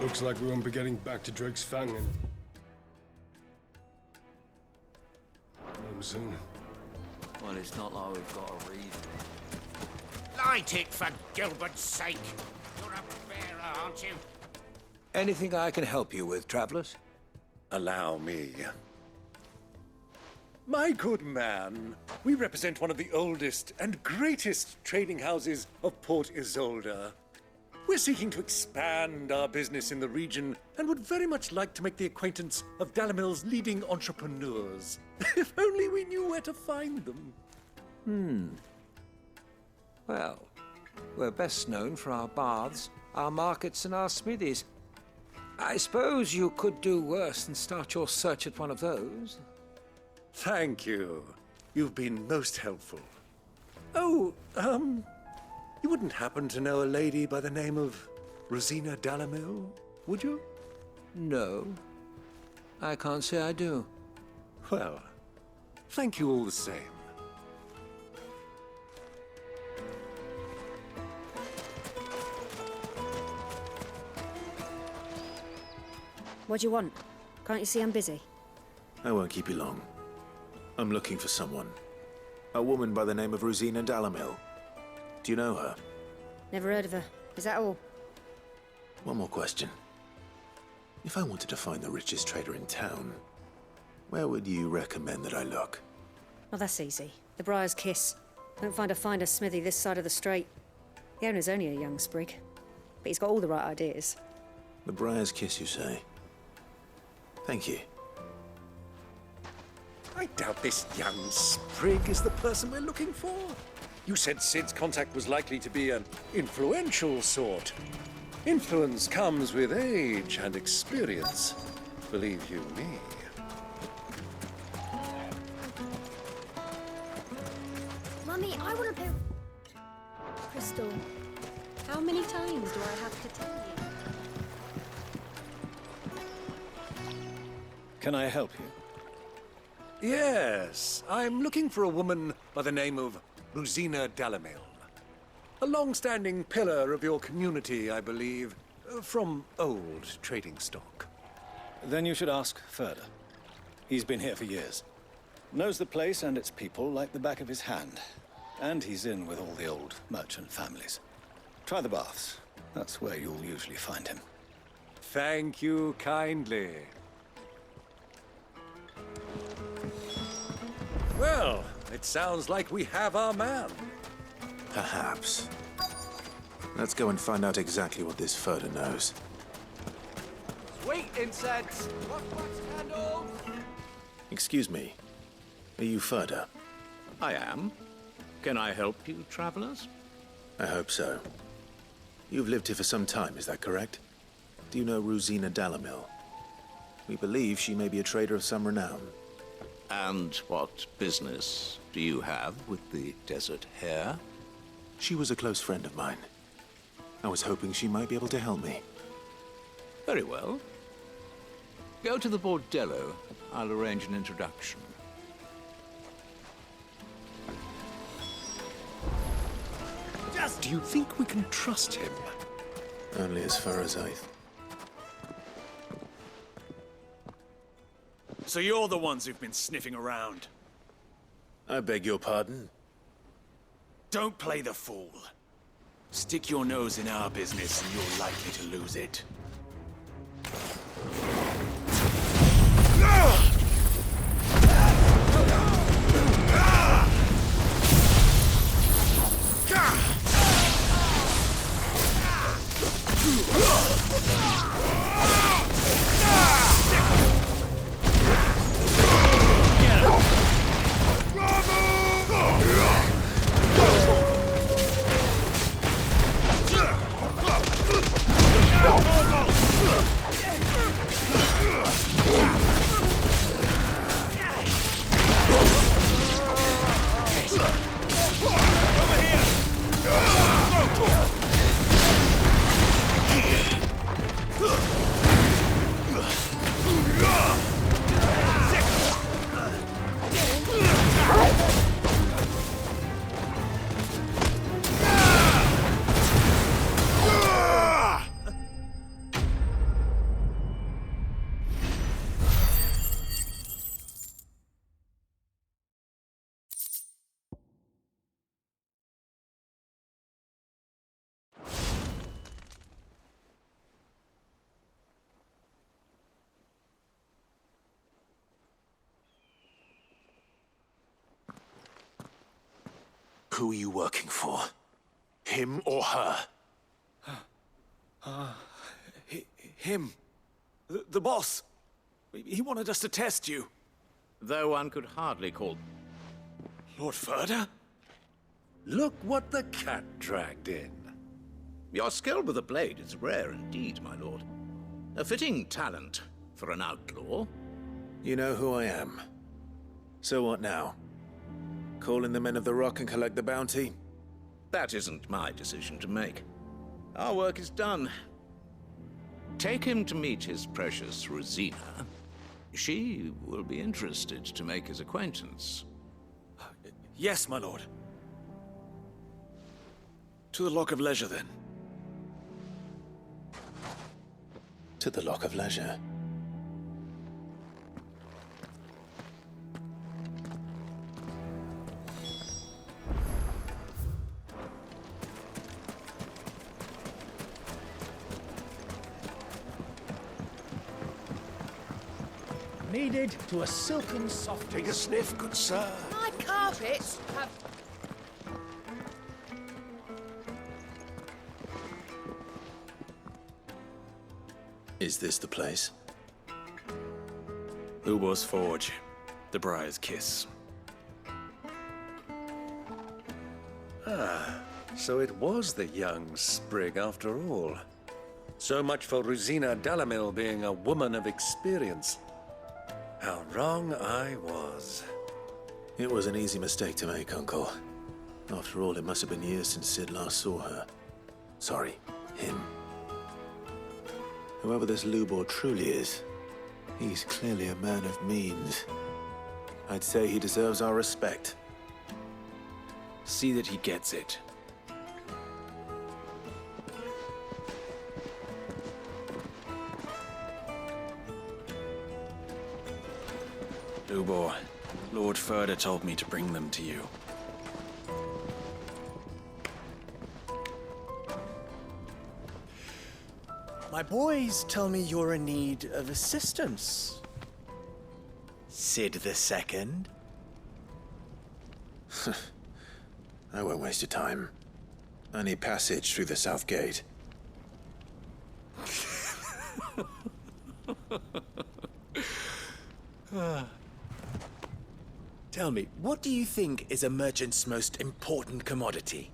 Looks like we won't be getting back to Drake's Fang anytime soon. Well, it's not like we've got a reason. Light it, for Gilbert's sake! You're a bearer, aren't you? Anything I can help you with, travelers? Allow me. My good man, we represent one of the oldest and greatest trading houses of Port Isolde. We're seeking to expand our business in the region and would very much like to make the acquaintance of Dalamil's leading entrepreneurs. If only we knew where to find them. Well, we're best known for our baths, our markets, and our smithies. I suppose you could do worse than start your search at one of those. Thank you. You've been most helpful. Oh, you wouldn't happen to know a lady by the name of Rosina Dalamil, would you? No, I can't say I do. Well, thank you all the same. What do you want? Can't you see I'm busy? I won't keep you long. I'm looking for someone. A woman by the name of Rosina Dalamil. Do you know her? Never heard of her. Is that all? One more question. If I wanted to find the richest trader in town, where would you recommend that I look? Oh, that's easy. The Briar's Kiss. Don't find a finer smithy this side of the strait. The owner's only a young sprig, but he's got all the right ideas. The Briar's Kiss, you say? Thank you. I doubt this young sprig is the person we're looking for. You said Sid's contact was likely to be an influential sort. Influence comes with age and experience, believe you me. Mummy, I want to play... Crystal, how many times do I have to tell you? Can I help you? Yes, I'm looking for a woman by the name of Rosina Dalamil. A long-standing pillar of your community, I believe, from old trading stock. Then you should ask further. He's been here for years. Knows the place and its people like the back of his hand. And he's in with all the old merchant families. Try the baths. That's where you'll usually find him. Thank you kindly. Well, it sounds like we have our man. Perhaps. Let's go and find out exactly what this Furter knows. Sweet incense! Wax candles! Excuse me. Are you Furter? I am. Can I help you, travelers? I hope so. You've lived here for some time, is that correct? Do you know Rosina Dalamil? We believe she may be a trader of some renown. And what business do you have with the desert hare? She was a close friend of mine. I was hoping she might be able to help me. Very well. Go to the bordello. I'll arrange an introduction. Do you think we can trust him? Only as far as I... So you're the ones who've been sniffing around. I beg your pardon? Don't play the fool. Stick your nose in our business and you're likely to lose it. Who are you working for? Him or her? Him. The boss. He wanted us to test you. Though one could hardly call... Lord Ferda? Look what the cat dragged in. Your skill with the blade is rare indeed, my lord. A fitting talent for an outlaw. You know who I am. So what now? Call in the men of the Rock and collect the bounty? That isn't my decision to make. Our work is done. Take him to meet his precious Rosina. She will be interested to make his acquaintance. Yes, my lord. To the Lock of Leisure, then. To the Lock of Leisure. Needed to a silken soft. Take a sniff, good sir. My carpets have... Is this the place? Ubor's Forge. The Briar's Kiss. So it was the young sprig after all. So much for Rosina Dalamil being a woman of experience. How wrong I was. It was an easy mistake to make, Uncle. After all, it must have been years since Sid last saw her. Sorry, him. Whoever this Lubor truly is, he's clearly a man of means. I'd say he deserves our respect. See that he gets it. Lubor, Lord Ferda told me to bring them to you. My boys tell me you're in need of assistance. Sid the Second? I won't waste your time. I need passage through the south gate. Tell me, what do you think is a merchant's most important commodity?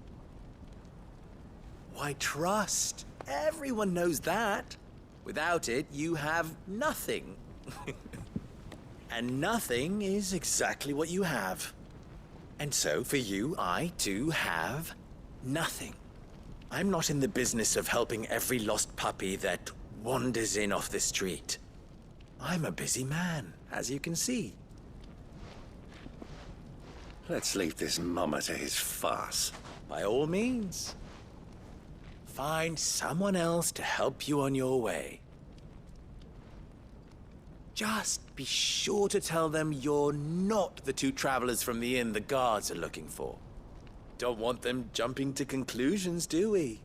Why, trust. Everyone knows that. Without it, you have nothing. And nothing is exactly what you have. And so, for you, I, too, have nothing. I'm not in the business of helping every lost puppy that wanders in off the street. I'm a busy man, as you can see. Let's leave this mummer to his farce. By all means. Find someone else to help you on your way. Just be sure to tell them you're not the two travelers from the inn the guards are looking for. Don't want them jumping to conclusions, do we?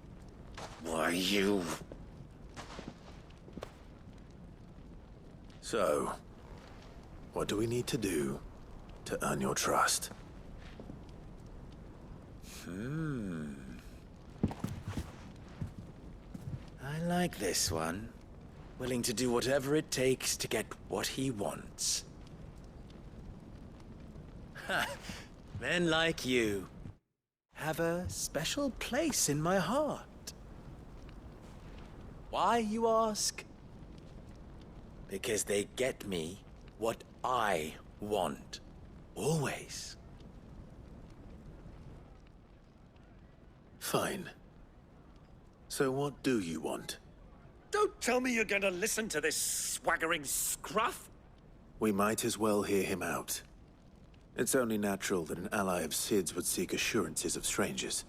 Why, you... So, what do we need to do to earn your trust? I like this one. Willing to do whatever it takes to get what he wants. Ha! Men like you have a special place in my heart. Why, you ask? Because they get me what I want. Always. Fine. So what do you want? Don't tell me you're going to listen to this swaggering scruff! We might as well hear him out. It's only natural that an ally of Sid's would seek assurances of strangers.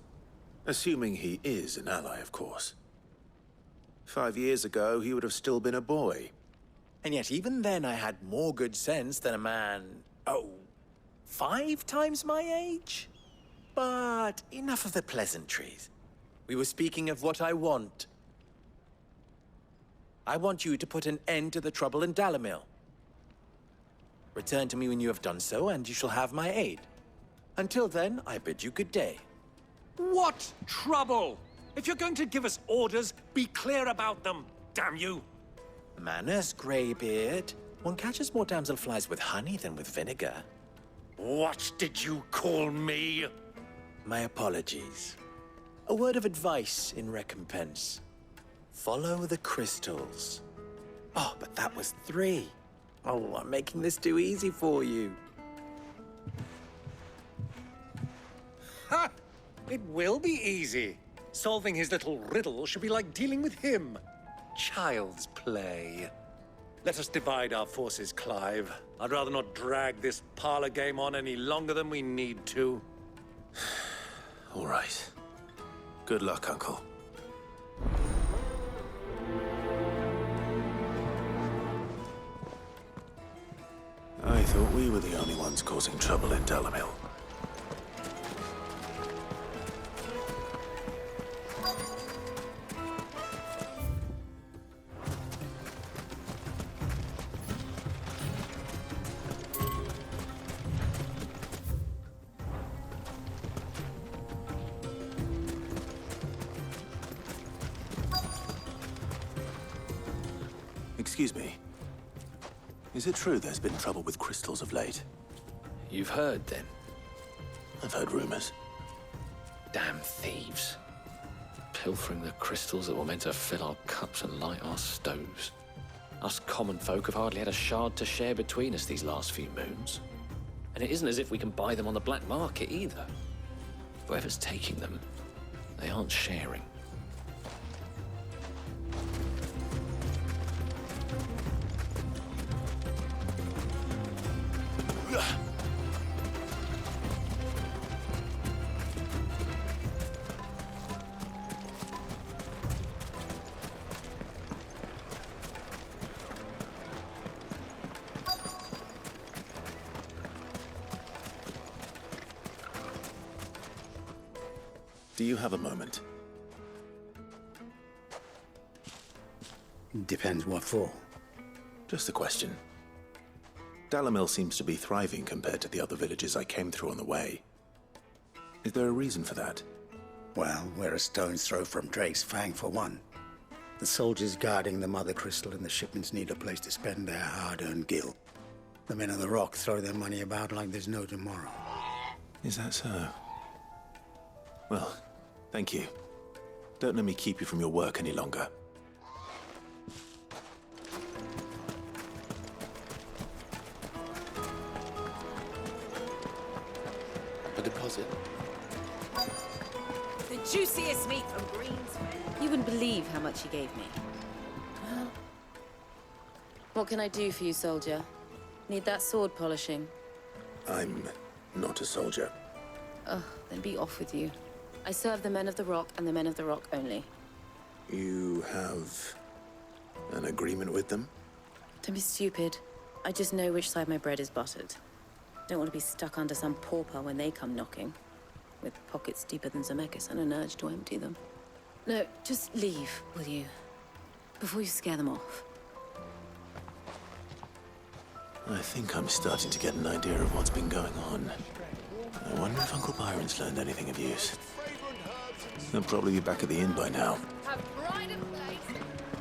Assuming he is an ally, of course. 5 years ago, he would have still been a boy. And yet even then I had more good sense than a man, 5 times my age? But enough of the pleasantries. We were speaking of what I want. I want you to put an end to the trouble in Dalamil. Return to me when you have done so, and you shall have my aid. Until then, I bid you good day. What trouble? If you're going to give us orders, be clear about them, damn you! Manners, Greybeard. One catches more damselflies with honey than with vinegar. What did you call me? My apologies. A word of advice in recompense. Follow the crystals. Oh, but that was 3. Oh, I'm making this too easy for you. Ha! It will be easy. Solving his little riddle should be like dealing with him. Child's play. Let us divide our forces, Clive. I'd rather not drag this parlor game on any longer than we need to. All right. Good luck, Uncle. I thought we were the only ones causing trouble in Dalamil. Excuse me. Is it true there's been trouble with crystals of late? You've heard, then? I've heard rumors. Damn thieves. Pilfering the crystals that were meant to fill our cups and light our stoves. Us common folk have hardly had a shard to share between us these last few moons. And it isn't as if we can buy them on the black market, either. Whoever's taking them, they aren't sharing. Do you have a moment? Depends what for. Just a question. Dalamil seems to be thriving compared to the other villages I came through on the way. Is there a reason for that? Well, we're a stone's throw from Drake's Fang, for one. The soldiers guarding the Mother Crystal and the shipments need a place to spend their hard-earned gil. The men of the Rock throw their money about like there's no tomorrow. Is that so? Well, thank you. Don't let me keep you from your work any longer. A deposit? The juiciest meat from Greens. You wouldn't believe how much he gave me. Well, what can I do for you, soldier? Need that sword polishing? I'm not a soldier. Oh, then be off with you. I serve the men of the Rock and the men of the Rock only. You have an agreement with them? Don't be stupid. I just know which side my bread is buttered. Don't want to be stuck under some pauper when they come knocking, with pockets deeper than Zemeckis and an urge to empty them. No, just leave, will you? Before you scare them off. I think I'm starting to get an idea of what's been going on. I wonder if Uncle Byron's learned anything of use. He'll probably be back at the inn by now.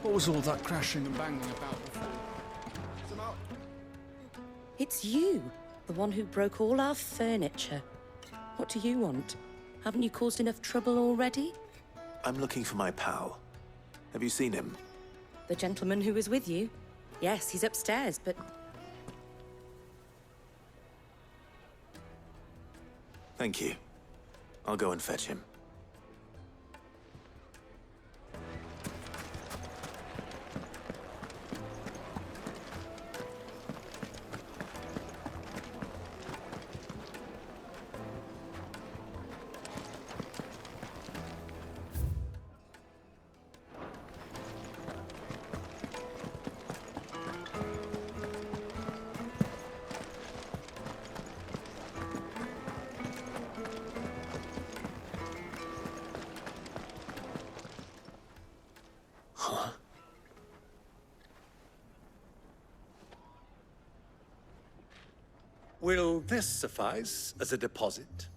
What was all that crashing and banging about before? It's you, the one who broke all our furniture. What do you want? Haven't you caused enough trouble already? I'm looking for my pal. Have you seen him? The gentleman who was with you? Yes, he's upstairs, but... Thank you. I'll go and fetch him. Will this suffice as a deposit?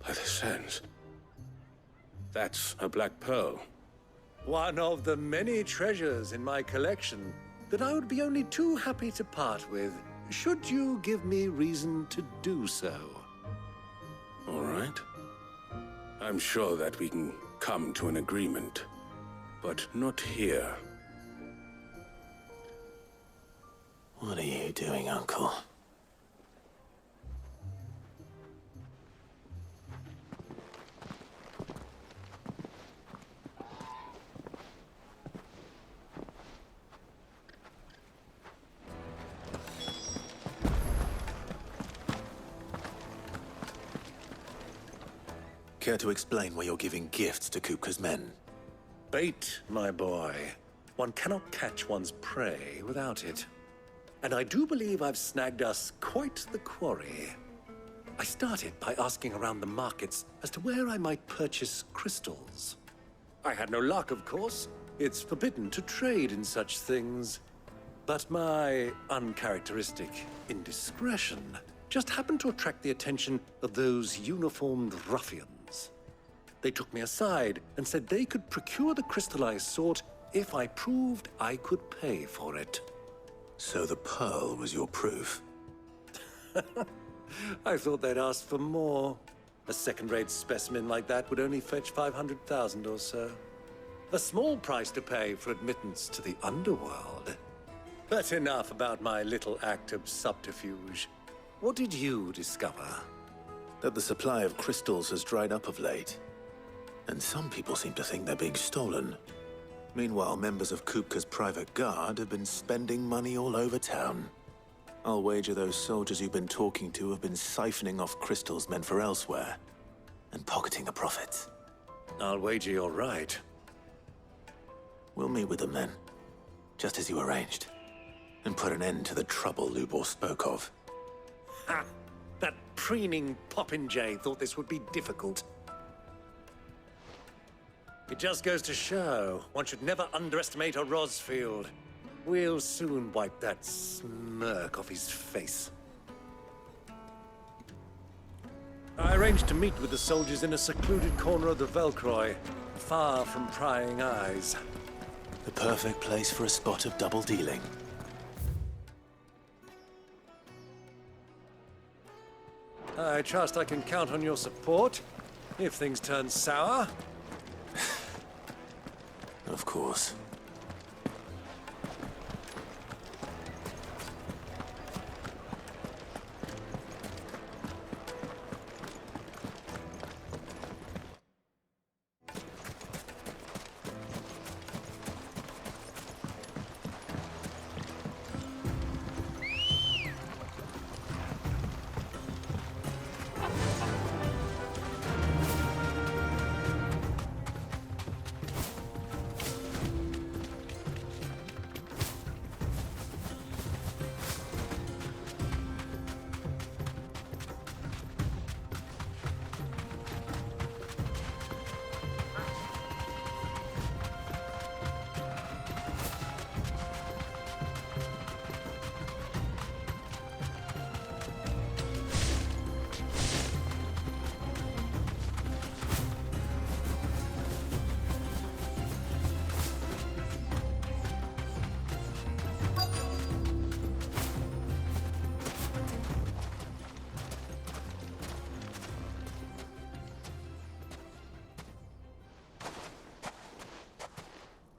By the sands. That's a black pearl. One of the many treasures in my collection that I would be only too happy to part with, should you give me reason to do so. All right. I'm sure that we can come to an agreement, but not here. What are you doing, Uncle? Care to explain why you're giving gifts to Kupka's men? Bait, my boy. One cannot catch one's prey without it. And I do believe I've snagged us quite the quarry. I started by asking around the markets as to where I might purchase crystals. I had no luck, of course. It's forbidden to trade in such things. But my uncharacteristic indiscretion just happened to attract the attention of those uniformed ruffians. They took me aside and said they could procure the crystal I sought if I proved I could pay for it. So the pearl was your proof? I thought they'd asked for more. A second-rate specimen like that would only fetch 500,000 or so. A small price to pay for admittance to the underworld. But enough about my little act of subterfuge. What did you discover? That the supply of crystals has dried up of late. And some people seem to think they're being stolen. Meanwhile, members of Kupka's private guard have been spending money all over town. I'll wager those soldiers you've been talking to have been siphoning off crystals meant for elsewhere, and pocketing the profits. I'll wager you're right. We'll meet with them then, just as you arranged, and put an end to the trouble Lubor spoke of. Ha! That preening popinjay thought this would be difficult. It just goes to show, one should never underestimate a Rosfield. We'll soon wipe that smirk off his face. I arranged to meet with the soldiers in a secluded corner of the Velcroy, far from prying eyes. The perfect place for a spot of double dealing. I trust I can count on your support, if things turn sour. Of course.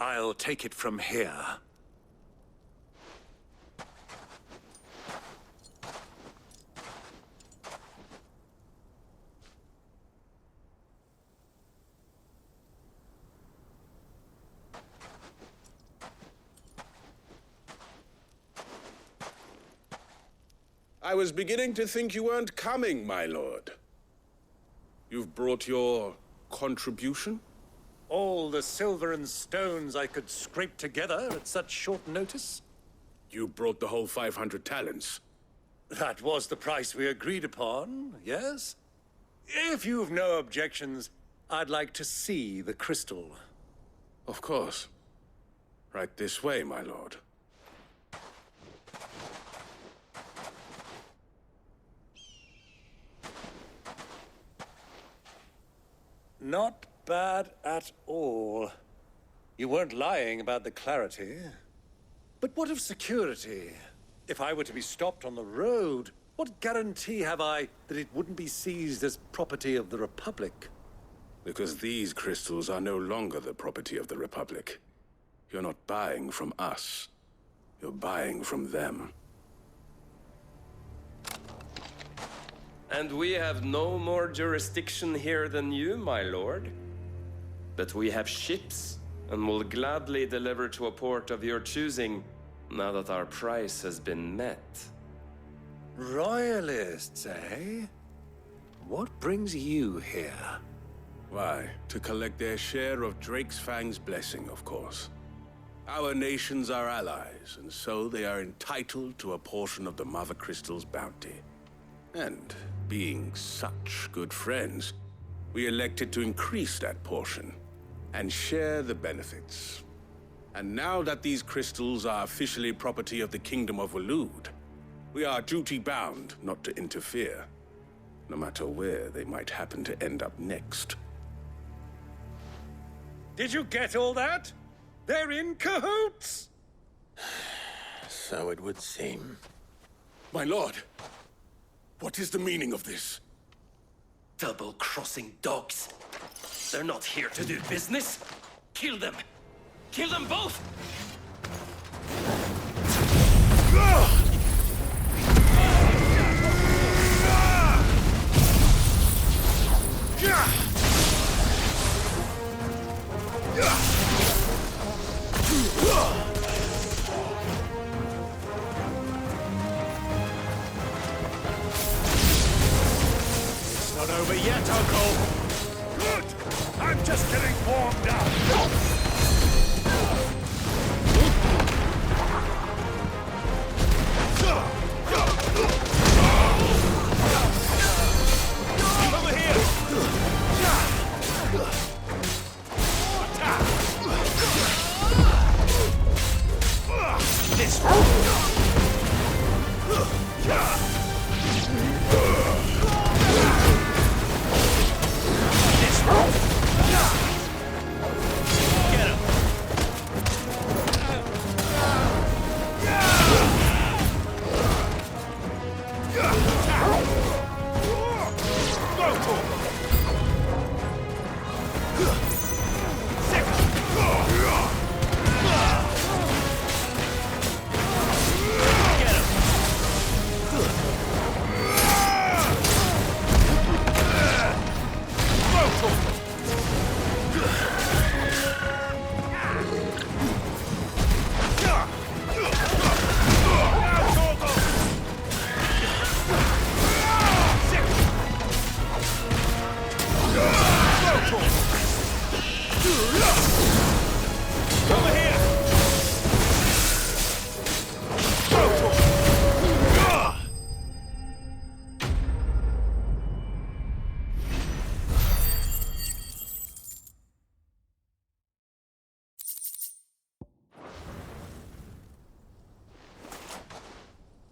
I'll take it from here. I was beginning to think you weren't coming, my lord. You've brought your contribution? All the silver and stones I could scrape together at such short notice? You brought the whole 500 talents. That was the price we agreed upon, yes? If you've no objections, I'd like to see the crystal. Of course. Right this way, my lord. Not bad at all. You weren't lying about the clarity. But what of security? If I were to be stopped on the road, what guarantee have I that it wouldn't be seized as property of the Republic? Because these crystals are no longer the property of the Republic. You're not buying from us. You're buying from them. And we have no more jurisdiction here than you, my lord. But we have ships, and will gladly deliver to a port of your choosing, now that our price has been met. Royalists, eh? What brings you here? Why, to collect their share of Drake's Fang's blessing, of course. Our nations are allies, and so they are entitled to a portion of the Mother Crystal's bounty. And, being such good friends, we elected to increase that portion and share the benefits. And now that these crystals are officially property of the Kingdom of Waloed, we are duty-bound not to interfere, no matter where they might happen to end up next. Did you get all that? They're in cahoots! So it would seem. My lord, what is the meaning of this? Double-crossing dogs. They're not here to do business. Kill them! Kill them both! It's not over yet, Uncle! Good! I'm just getting warmed up!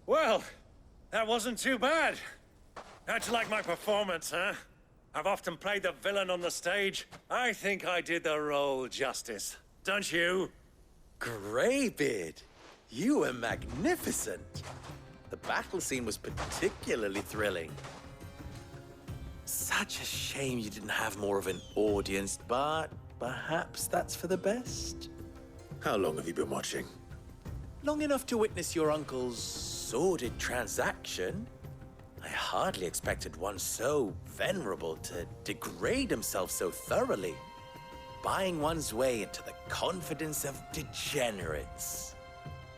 Well, that wasn't too bad. How'd you like my performance, huh? I've often played the villain on the stage. I think I did the role justice. Don't you? Greybeard, you were magnificent. The battle scene was particularly thrilling. Such a shame you didn't have more of an audience, but perhaps that's for the best. How long have you been watching? Long enough to witness your uncle's sordid transaction. I hardly expected one so venerable to degrade himself so thoroughly, buying one's way into the confidence of degenerates.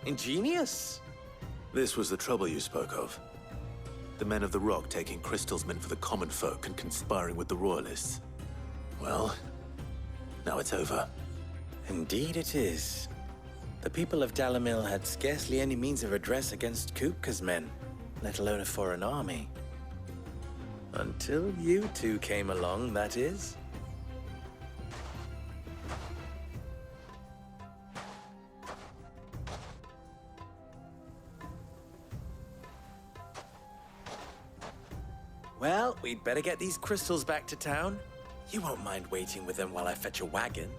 Ingenious. This was the trouble you spoke of. The men of the Rock taking crystals meant for the common folk and conspiring with the Royalists. Well, now it's over. Indeed it is. The people of Dalamil had scarcely any means of redress against Kupka's men, let alone a foreign army. Until you two came along, that is. Well, we'd better get these crystals back to town. You won't mind waiting with them while I fetch a wagon.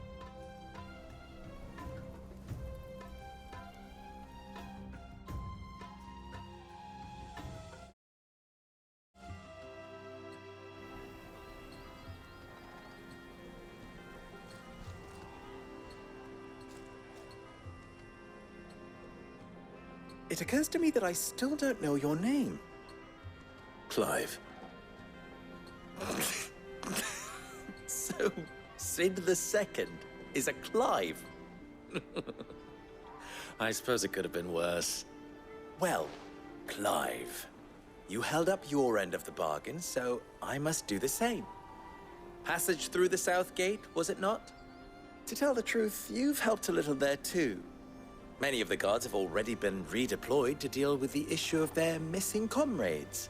It occurs to me that I still don't know your name. Clive. So, Sid the Second is a Clive? I suppose it could have been worse. Well, Clive, you held up your end of the bargain, so I must do the same. Passage through the South Gate, was it not? To tell the truth, you've helped a little there too. Many of the guards have already been redeployed to deal with the issue of their missing comrades.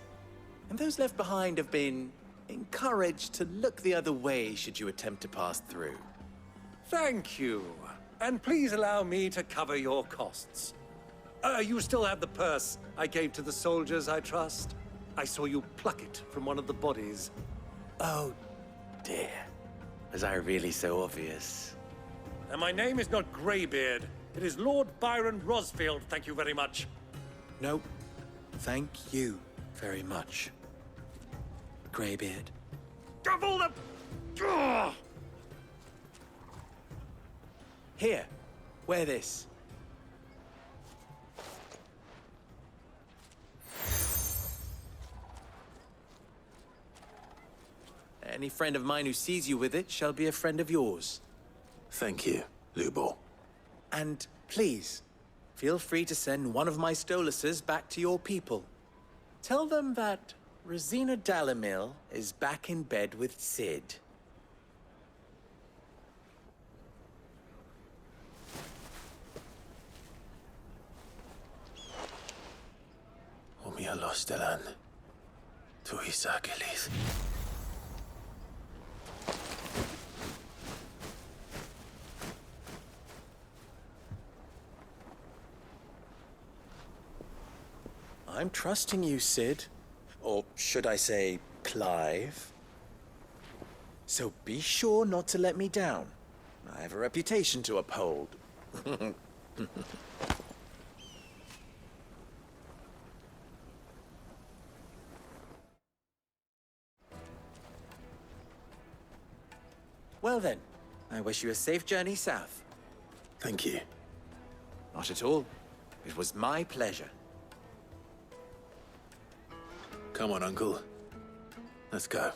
And those left behind have been encouraged to look the other way should you attempt to pass through. Thank you. And please allow me to cover your costs. You still have the purse I gave to the soldiers, I trust? I saw you pluck it from one of the bodies. Oh, dear. Was I really so obvious? And my name is not Greybeard. It is Lord Byron Rosfield, thank you very much. No, thank you very much, Greybeard. Double the... Ugh! Here, wear this. Any friend of mine who sees you with it shall be a friend of yours. Thank you, Lubor. And please, feel free to send one of my Stoluses back to your people. Tell them that Rosina Dalamil is back in bed with Sid. Omia Lostelan. Tuisa Kelith. I'm trusting you, Sid. Or should I say, Clive? So be sure not to let me down. I have a reputation to uphold. Well then, I wish you a safe journey south. Thank you. Not at all. It was my pleasure. Come on, Uncle. Let's go.